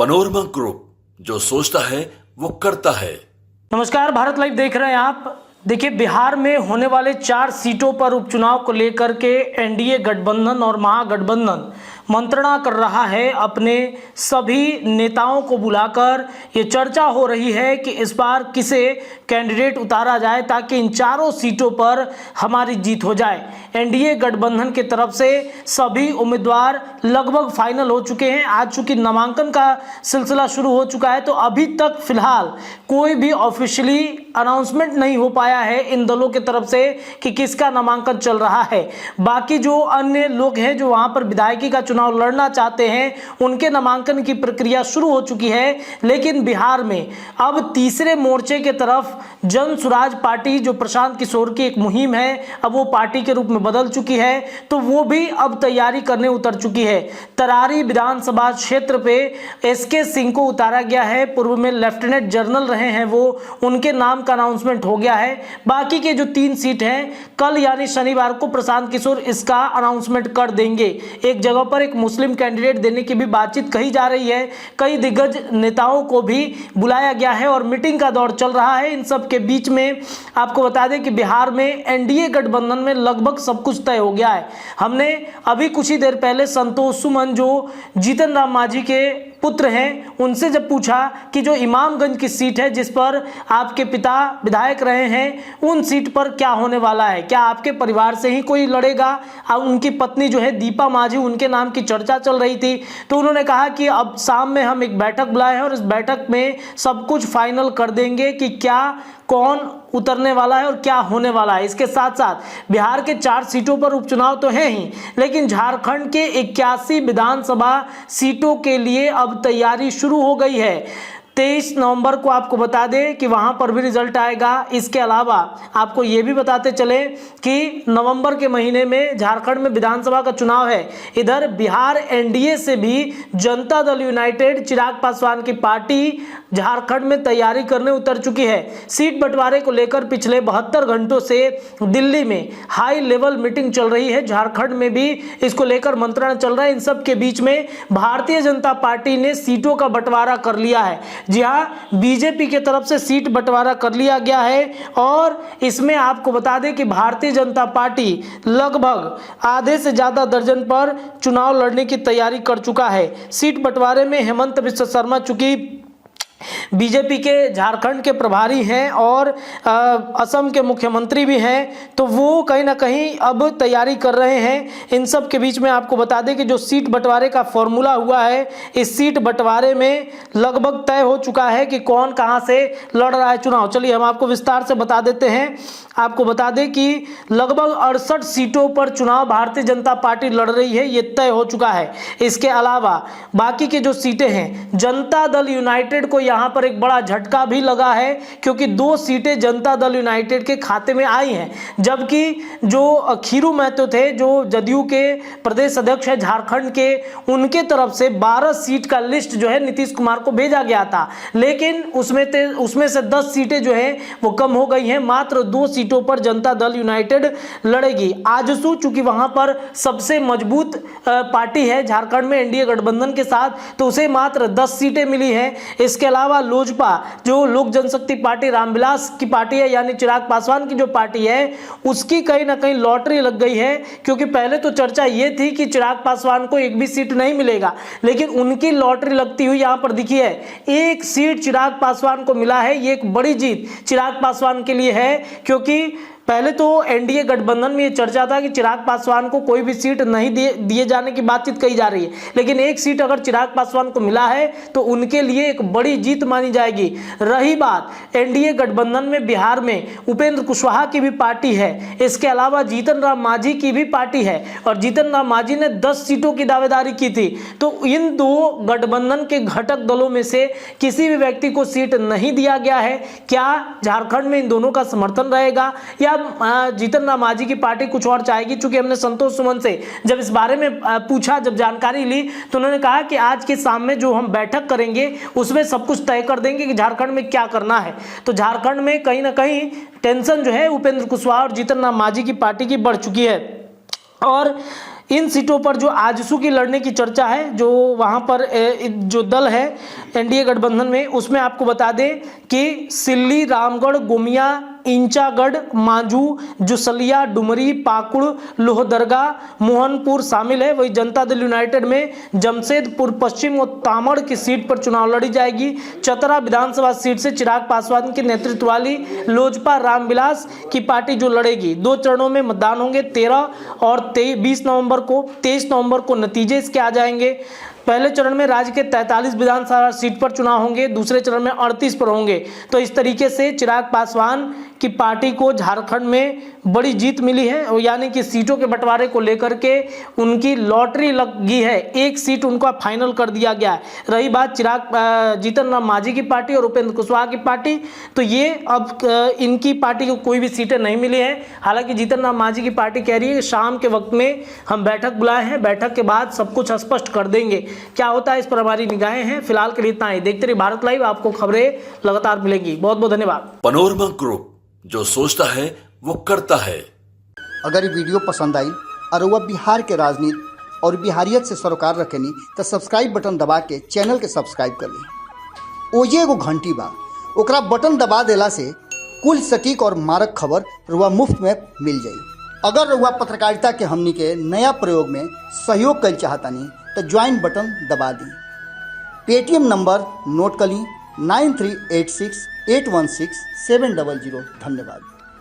Panorama group, जो सोचता है वो करता है। नमस्कार, भारत लाइव देख रहे हैं आप। देखिए, बिहार में होने वाले 4 सीटों पर उपचुनाव को लेकर के एनडीए गठबंधन और महागठबंधन मंत्रणा कर रहा है। अपने सभी नेताओं को बुलाकर ये चर्चा हो रही है कि इस बार किसे कैंडिडेट उतारा जाए ताकि इन चारों सीटों पर हमारी जीत हो जाए। एनडीए गठबंधन की तरफ से सभी उम्मीदवार लगभग फाइनल हो चुके हैं। आज चूंकि नामांकन का सिलसिला शुरू हो चुका है, तो अभी तक फिलहाल कोई भी ऑफिशियली अनाउंसमेंट नहीं हो पाया है इन दलों की तरफ से कि किसका नामांकन चल रहा है। बाकी जो अन्य लोग हैं जो वहां पर विधायकी का चुनाव लड़ना चाहते हैं, उनके नामांकन की प्रक्रिया शुरू हो चुकी है। लेकिन बिहार में अब तीसरे मोर्चे के तरफ जन सुराज पार्टी, जो प्रशांत किशोर की एक मुहिम है, अब वो पार्टी के रूप में बदल चुकी है, तो वो भी अब तैयारी करने उतर चुकी है। तरारी विधानसभा क्षेत्र पे एसके सिंह को उतारा गया है। पूर्व में लेफ्टिनेंट जनरल रहे हैं वो, उनके नाम का अनाउंसमेंट हो गया है। बाकी के जो 3 सीट हैं, कल यानी शनिवार को प्रशांत किशोर इसका अनाउंसमेंट कर देंगे। एक जगह पर एक मुस्लिम कैंडिडेट देने की भी बातचीत कही जा रही है। कई दिग्गज नेताओं को भी बुलाया गया है और मीटिंग का दौर चल रहा है। इन सब के बीच में आपको बता दें कि बिहार में एनडीए गठबंधन में लगभग सब कुछ तय हो गया है। हमने अभी कुछ ही देर पहले संतोष सुमन, जो जीतन राम मांझी के पुत्र हैं, उनसे जब पूछा कि जो इमामगंज की सीट है जिस पर आपके पिता विधायक रहे हैं, उन सीट पर क्या होने वाला है, क्या आपके परिवार से ही कोई लड़ेगा। और उनकी पत्नी जो है दीपा मांझी, उनके नाम की चर्चा चल रही थी। तो उन्होंने कहा कि अब शाम में हम एक बैठक बुलाए हैं और इस बैठक में सब कुछ फाइनल कर देंगे कि क्या कौन उतरने वाला है और क्या होने वाला है। इसके साथ साथ बिहार के 4 सीटों पर उपचुनाव तो है ही, लेकिन झारखंड के 81 विधानसभा सीटों के लिए अब तैयारी शुरू हो गई है। 23 नवंबर को आपको बता दें कि वहां पर भी रिजल्ट आएगा। इसके अलावा आपको ये भी बताते चले कि नवंबर के महीने में झारखंड में विधानसभा का चुनाव है। इधर बिहार एनडीए से भी जनता दल यूनाइटेड, चिराग पासवान की पार्टी झारखंड में तैयारी करने उतर चुकी है। सीट बंटवारे को लेकर पिछले 72 घंटों से दिल्ली में हाई लेवल मीटिंग चल रही है। झारखंड में भी इसको लेकर मंत्रणा चल रहा है। इन सब के बीच में भारतीय जनता पार्टी ने सीटों का बंटवारा कर लिया है। जी हाँ, बीजेपी की तरफ से सीट बंटवारा कर लिया गया है और इसमें आपको बता दें कि भारतीय जनता पार्टी लगभग आधे से ज्यादा दर्जन पर चुनाव लड़ने की तैयारी कर चुका है। सीट बंटवारे में हेमंत बिस्वा शर्मा चूंकि बीजेपी के झारखंड के प्रभारी हैं और असम के मुख्यमंत्री भी हैं, तो वो कहीं ना कहीं अब तैयारी कर रहे हैं। इन सब के बीच में आपको बता दें कि जो सीट बंटवारे का फॉर्मूला हुआ है, इस सीट बंटवारे में लगभग तय हो चुका है कि कौन कहां से लड़ रहा है चुनाव। चलिए हम आपको विस्तार से बता देते हैं। आपको बता दें कि लगभग 68 सीटों पर चुनाव भारतीय जनता पार्टी लड़ रही है, ये तय हो चुका है। इसके अलावा बाकी की जो सीटें हैं, जनता दल यूनाइटेड को यहां पर एक बड़ा झटका भी लगा है, क्योंकि 2 सीटें जनता दल यूनाइटेड के खाते में आई हैं। जबकि जो खीरू महतो थे, जो जदयू के प्रदेश अध्यक्ष है झारखंड के, उनके तरफ से 12 सीट का लिस्ट जो है नीतीश कुमार को भेजा गया था, लेकिन उसमें से 10 सीटें जो है वो कम हो गई हैं। मात्र 2 सीटों पर जनता दल यूनाइटेड लड़ेगी। आजसू चूंकि वहां पर सबसे मजबूत पार्टी है झारखंड में एनडीए गठबंधन के साथ, तो उसे मात्र 10 सीटें मिली हैं। इसके अलावा लोजपा, जो लोक जनशक्ति पार्टी रामविलास की पार्टी है, यानी चिराग पासवान की जो पार्टी है, उसकी कहीं ना कहीं लॉटरी लग गई है। क्योंकि पहले तो चर्चा ये थी कि चिराग पासवान को एक भी सीट नहीं मिलेगा, लेकिन उनकी लॉटरी लगती हुई यहां पर दिखी है। 1 सीट चिराग पासवान को मिला है। ये एक बड़ी जीत चिराग पासवान के लिए है, क्योंकि पहले तो एनडीए गठबंधन में ये चर्चा था कि चिराग पासवान को कोई भी सीट नहीं दिए जाने की बातचीत कही जा रही है, लेकिन 1 सीट अगर चिराग पासवान को मिला है तो उनके लिए एक बड़ी जीत मानी जाएगी। रही बात एनडीए गठबंधन में बिहार में उपेंद्र कुशवाहा की भी पार्टी है, इसके अलावा जीतन राम मांझी की भी पार्टी है और जीतन राम मांझी ने 10 सीटों की दावेदारी की थी। तो इन 2 गठबंधन के घटक दलों में से किसी भी व्यक्ति को सीट नहीं दिया गया है। क्या झारखंड में इन दोनों का समर्थन रहेगा या जीतन राम मांझी की पार्टी कुछ और चाहेगी? चूंकि हमने संतोष सुमन से जब इस बारे में पूछा, जब जानकारी ली, तो उन्होंने कहा कि आज के शाम में जो हम बैठक करेंगे उसमें सब कुछ तय कर देंगे कि झारखंड में क्या करना है। तो झारखंड में कहीं ना कहीं टेंशन जो है उपेंद्र कुशवाहा और जीतन राम मांझी की पार्टी की बढ़ चुकी है। और इन सीटों पर जो आजसू की लड़ने की चर्चा है, जो वहाँ पर जो दल है एनडीए गठबंधन में, उसमें आपको बता दें कि सिल्ली, रामगढ़, गोमिया, इंचागढ़, मांझू, जुसलिया, डुमरी, पाकुड़, लोहदरगा, मोहनपुर शामिल है। वही जनता दल यूनाइटेड में जमशेदपुर पश्चिम और तामड़ की सीट पर चुनाव लड़ी जाएगी। चतरा विधानसभा सीट से चिराग पासवान के नेतृत्व वाली लोजपा रामविलास की पार्टी जो लड़ेगी। 2 चरणों में मतदान होंगे, 13 और 23 नवंबर को। 23 नवंबर को नतीजे इसके आ जाएंगे। पहले चरण में राज्य के 43 विधानसभा सीट पर चुनाव होंगे, दूसरे चरण में 38 पर होंगे। तो इस तरीके से चिराग पासवान की पार्टी को झारखंड में बड़ी जीत मिली है, यानी कि सीटों के बंटवारे को लेकर के उनकी लॉटरी लगी है। एक सीट उनका फाइनल कर दिया गया है। रही बात जीतन राम मांझी की पार्टी और उपेंद्र कुशवाहा की पार्टी, तो ये अब इनकी पार्टी को कोई भी सीटें नहीं मिली हैं। हालांकि जीतन राम मांझी की पार्टी कह रही है कि शाम के वक्त में हम बैठक बुलाए हैं, बैठक के बाद सब कुछ स्पष्ट कर देंगे। क्या होता है इस पर हमारी निगाहें हैं। फिलहाल के लिए इतना ही। देखते रहिए भारत लाइव, आपको खबरें लगातार मिलेंगी। बहुत बहुत धन्यवाद। पनोरमा ग्रुप, जो सोचता है वो करता है। अगर ये वीडियो पसंद आई और वह बिहार के राजनीति और बिहारियत से सरोकार रखेनी तो सब्सक्राइब बटन दबा के चैनल के सब्सक्राइब कर ली। ओजे एगो घंटी बा, ओकरा बटन दबा देला से कुल सटीक और मारक खबर रुआ मुफ्त में मिल जाई। अगर रुआ पत्रकारिता के हमनी के नया प्रयोग में सहयोग कर चाहतानी तो ज्वाइन बटन दबा दी। पेटीएम नंबर नोट कर ली 9386816700। धन्यवाद।